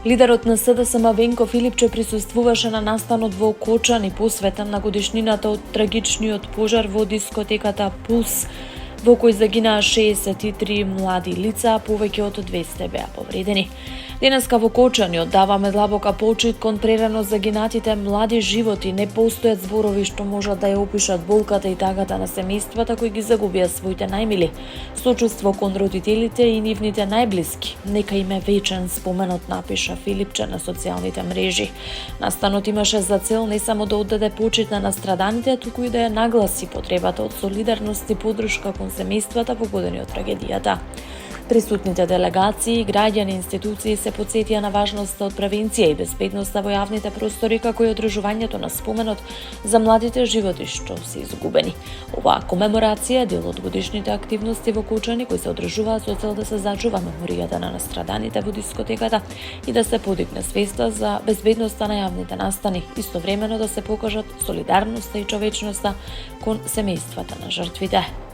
Лидерот на СДСМ Венко Филипче присуствуваше на настанот во Окочани посветен на годишнината од трагичниот пожар во дискотеката Пулс, во кој загинаа 63 млади лица, а повеќе од 200 беа повредени. Денеска во Окочани оддаваме длабока почит кон прерано загинатите млади животи. Не постојат зборови што можат да ја опишат болката и тагата на семејствата кои ги загубија своите најмили. Сочувство кон родителите и нивните најблиски. Нека им е вечен споменот, напиша Филипче на социјалните мрежи. Настанот имаше за цел не само да оддаде почит на настраданите, туку и да ја нагласи потребата од солидарност и поддршка кон семејствата погодени од трагедијата. Присутните делегации, граѓани и институции се потсетија на важноста од превенција и безбедноста во јавните простори, како и одржувањето на споменот за младите животи што се изгубени. Оваа комеморација е дел од годишните активности во Окочани кои се одржуваат со цел да се зачува меморијата на настраданите во дискотеката и да се подигне свеста за безбедноста на јавните настани, истовремено да се покажат солидарноста и човечноста кон семејствата на жртвите.